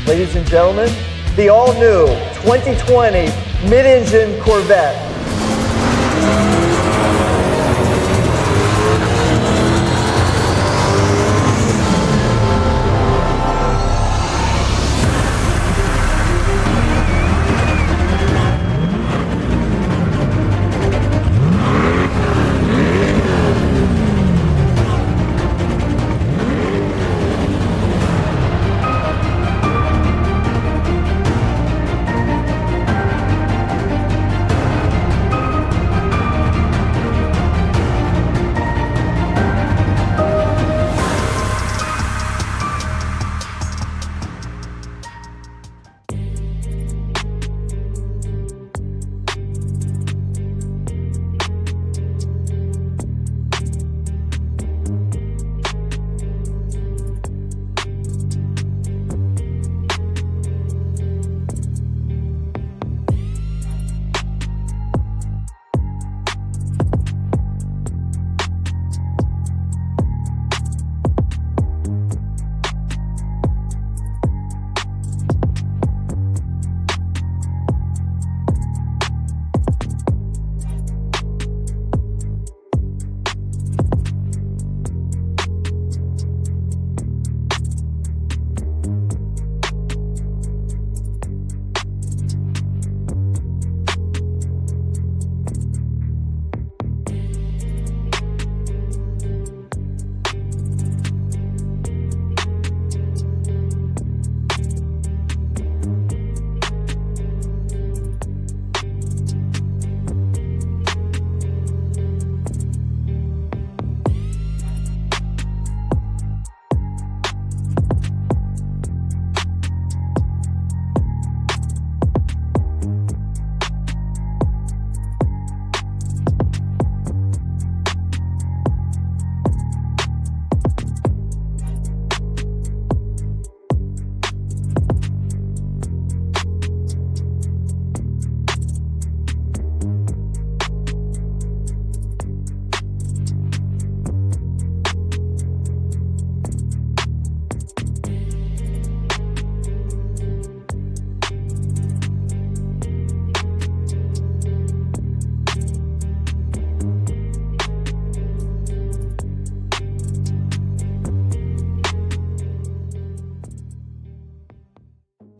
Ladies and gentlemen, the all-new 2020 mid-engine Corvette.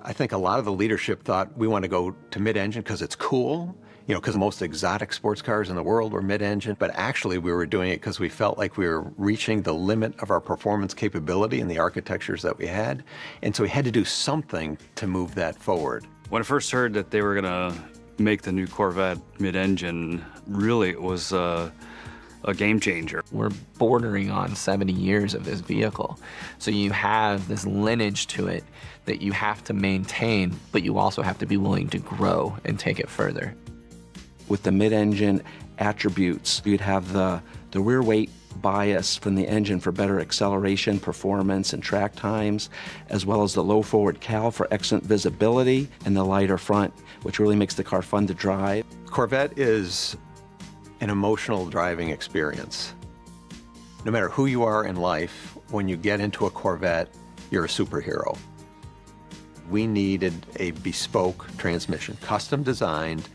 I think a lot of the leadership thought we want to go to mid-engine because it's cool, because the most exotic sports cars in the world were mid-engine, but actually we were doing it because we felt like we were reaching the limit of our performance capability in the architectures that we had, and so we had to do something to move that forward. When I first heard that they were going to make the new Corvette mid-engine, really it was a game changer. We're bordering on 70 years of this vehicle. So you have this lineage to it that you have to maintain, but you also have to be willing to grow and take it further. With the mid-engine attributes, you'd have the rear weight bias from the engine for better acceleration, performance, and track times, as well as the low forward cowl for excellent visibility, and the lighter front, which really makes the car fun to drive. Corvette is an emotional driving experience. No matter who you are in life, when you get into a Corvette, you're a superhero. We needed a bespoke transmission, custom designed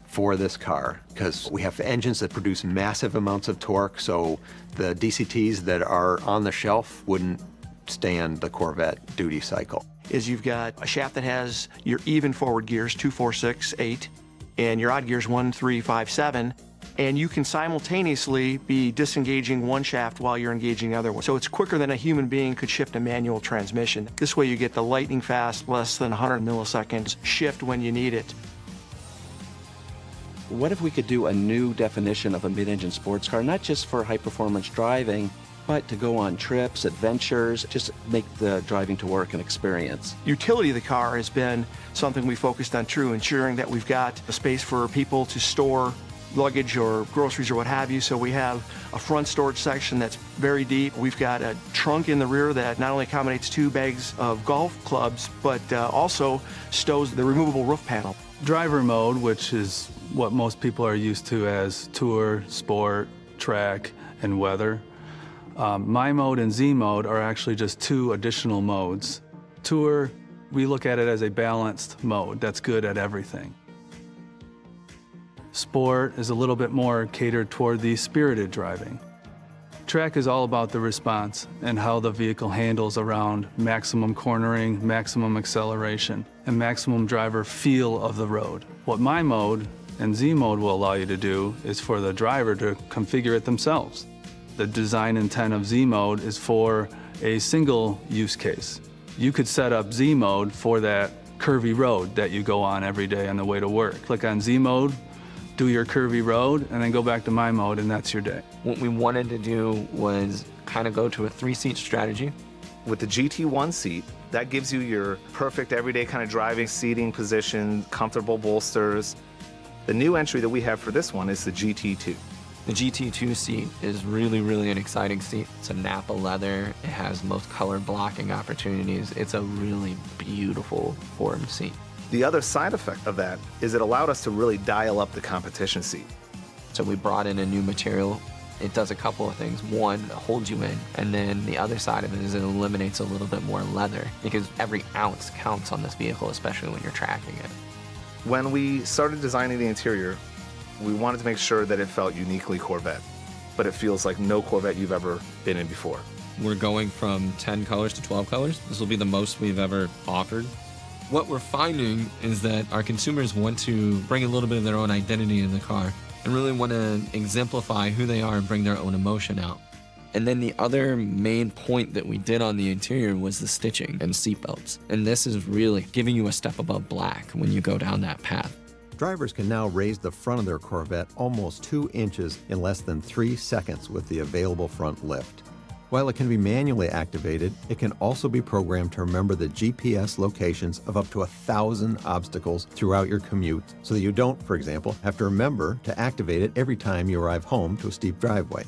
for this car, because we have engines that produce massive amounts of torque, so the DCTs that are on the shelf wouldn't stand the Corvette duty cycle. Is you've got a shaft that has your even forward gears, 2, 4, 6, 8, and your odd gears, 1, 3, 5, 7, and you can simultaneously be disengaging one shaft while you're engaging the other one. So it's quicker than a human being could shift a manual transmission. This way you get the lightning fast, less than 100 milliseconds shift when you need it. What if we could do a new definition of a mid-engine sports car, not just for high-performance driving, but to go on trips, adventures, just make the driving to work an experience. Utility of the car has been something we focused on too, ensuring that we've got a space for people to store luggage or groceries or what have you. So we have a front storage section that's very deep. We've got a trunk in the rear that not only accommodates 2 bags of golf clubs, but also stows the removable roof panel. Driver mode, which is what most people are used to as tour, sport, track, and weather. My mode and Z mode are actually just 2 additional modes. Tour, we look at it as a balanced mode that's good at everything. Sport is a little bit more catered toward the spirited driving. Track is all about the response and how the vehicle handles around maximum cornering, maximum acceleration, and maximum driver feel of the road. What my mode and Z mode will allow you to do is for the driver to configure it themselves. The design intent of Z mode is for a single use case. You could set up Z mode for that curvy road that you go on every day on the way to work. Click on Z mode, do your curvy road, and then go back to my mode, and that's your day. What we wanted to do was kind of go to a 3-seat strategy. With the GT1 seat, that gives you your perfect everyday kind of driving seating position, comfortable bolsters. The new entry that we have for this one is the GT2. The GT2 seat is really an exciting seat. It's a Napa leather. It has most color blocking opportunities. It's a really beautiful form seat. The other side effect of that is it allowed us to really dial up the competition seat. So we brought in a new material. It does a couple of things. One, it holds you in, and then the other side of it is it eliminates a little bit more leather because every ounce counts on this vehicle, especially when you're tracking it. When we started designing the interior, we wanted to make sure that it felt uniquely Corvette, but it feels like no Corvette you've ever been in before. We're going from 10 colors to 12 colors. This will be the most we've ever offered. What we're finding is that our consumers want to bring a little bit of their own identity in the car and really want to exemplify who they are and bring their own emotion out. And then the other main point that we did on the interior was the stitching and seatbelts. And this is really giving you a step above black when you go down that path. Drivers can now raise the front of their Corvette almost 2 inches in less than 3 seconds with the available front lift. While it can be manually activated, it can also be programmed to remember the GPS locations of up to 1,000 obstacles throughout your commute, so that you don't, for example, have to remember to activate it every time you arrive home to a steep driveway.